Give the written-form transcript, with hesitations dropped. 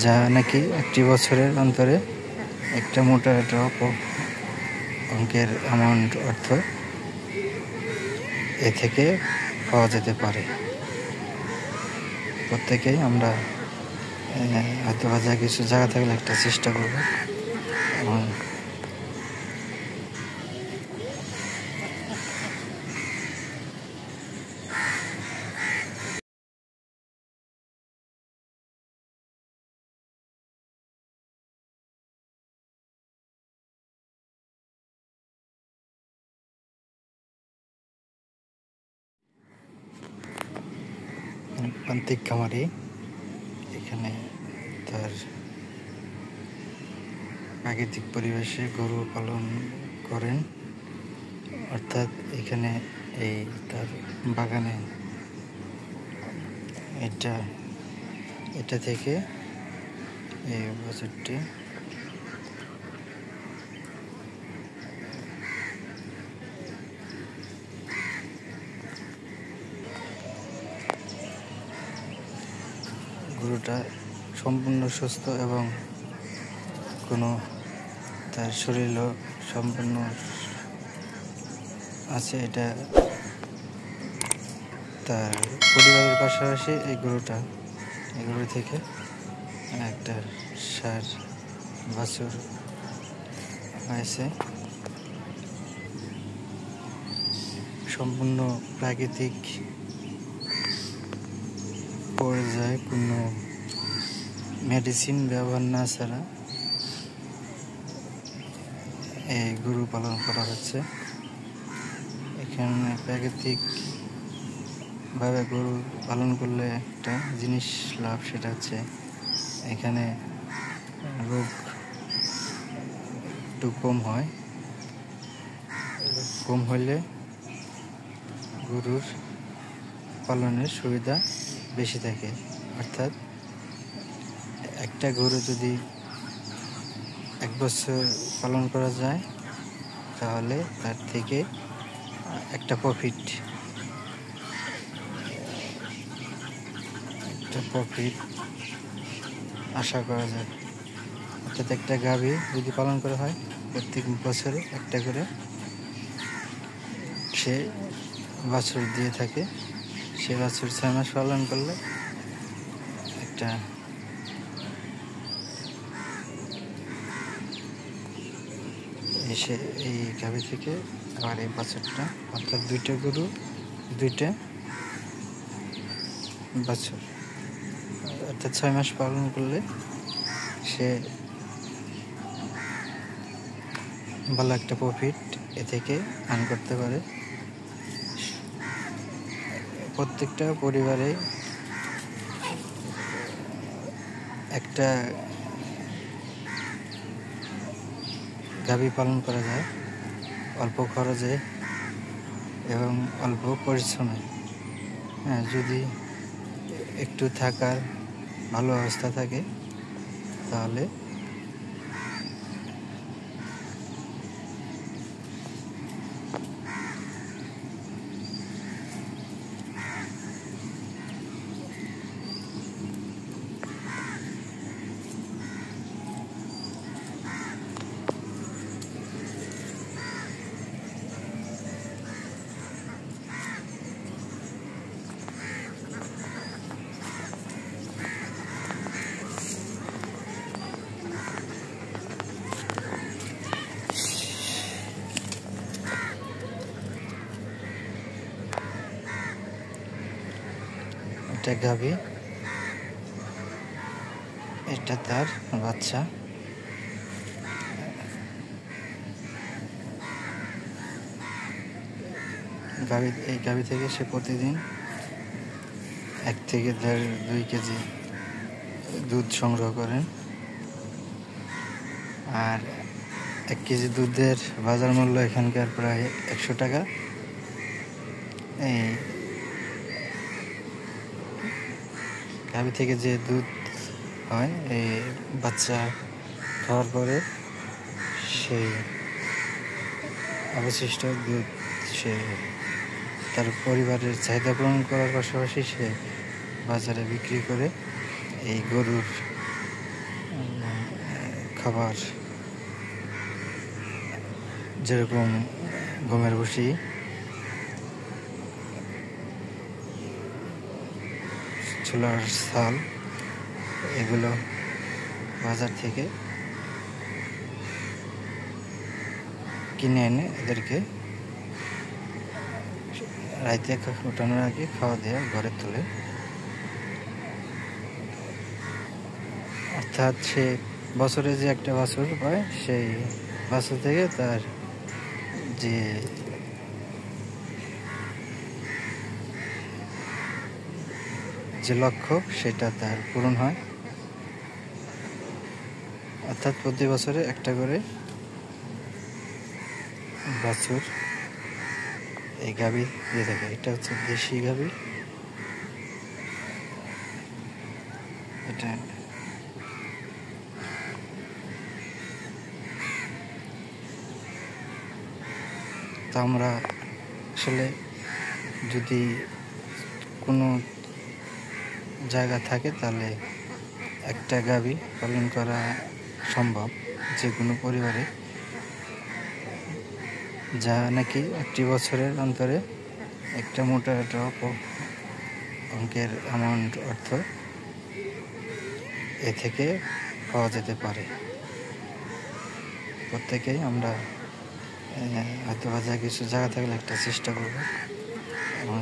যা নাকি একটি বছরের অন্তরে একটা মোটা অঙ্কের অ্যামাউন্ট অর্থ এ থেকে পাওয়া যেতে পারে। প্রত্যেকেই আমরা হয়তো যা কিছু জায়গা থাকলে একটা চেষ্টা করব এবং প্রান্তিক খামারি এখানে তার প্রাকৃতিক পরিবেশে গরু পালন করেন, অর্থাৎ এখানে এই তার বাগানে এটা থেকে এই বছরটি গরুটা সম্পূর্ণ সুস্থ এবং কোনো তার শরীরও সম্পূর্ণ আছে। এটা তার পরিবারের পাশাপাশি এই গরু থেকে একটা ষাঁড় বাছুর হয়েছে। সম্পূর্ণ প্রাকৃতিক পর্যায়ে কোনো মেডিসিন ব্যবহার না ছাড়া এই গরু পালন করা হচ্ছে। এখানে প্রাকৃতিকভাবে গরু পালন করলে একটা জিনিস লাভ, সেটা হচ্ছে এখানে রোগ একটু কম হলে গরুর পালনের সুবিধা বেশি থাকে। অর্থাৎ একটা গরু যদি 1 বছর পালন করা যায় তাহলে তার থেকে একটা প্রফিট আশা করা যায়। অর্থাৎ একটা গাভী যদি পালন করা হয় প্রত্যেক বছরে একটা করে সে বাছুর দিয়ে থাকে। সে বাছুর 6 মাস পালন করলে একটা এই গাভী থেকে আবার এই বাছুরটা, অর্থাৎ 2টা গরু 2টা বাছুর, অর্থাৎ 6 মাস পালন করলে সে ভালো একটা প্রফিট এ থেকে আর্ন করতে পারে। প্রত্যেকটা পরিবারে একটা গাভী পালন করা যায় অল্প খরচে এবং অল্প পরিশ্রমে। যদি একটু থাকার ভালো অবস্থা থাকে তাহলে এটা গাভী, এটা তার বাচ্চা। এই গাভী থেকে সে প্রতিদিন 1 থেকে 2 কেজি দুধ সংগ্রহ করেন। আর 1 কেজি দুধের বাজার মূল্য এখানকার প্রায় 100 টাকা। এই গাভী থেকে যে দুধ হয়, এই বাচ্চা খাওয়ার পরে সেই অবশিষ্ট দুধ সে তার পরিবারের চাহিদা পূরণ করার পাশাপাশি সে বাজারে বিক্রি করে এই গরুর খাবার যেরকম গমের ভুসি, ছোলার ছাল, এগুলো বাজার থেকে কিনে এনে এদেরকে রাইতে ওঠানোর আগে খাওয়া দেওয়া ঘরে তুলে, অর্থাৎ সে বছরে যে একটা বাছুর পায় সেই বাছুর থেকে তার যে লক্ষ্য সেটা তার পূরণ হয়। অর্থাৎ প্রতি বছরে একটা করে বাছুর এই গাভী দিয়ে থাকে। এটা হচ্ছে দেশি গাভী। এটা তো আমরা আসলে যদি কোনো জায়গা থাকে তাহলে একটা গাভী পালন করা সম্ভব যে কোনো পরিবারে, যা নাকি একটি বছরের অন্তরে একটা মোটা অঙ্কের অ্যামাউন্ট অর্থ এ থেকে পাওয়া যেতে পারে। প্রত্যেকেই আমরা হয়তো বাজারে কিছু জায়গা থাকলে একটা চেষ্টা করব এবং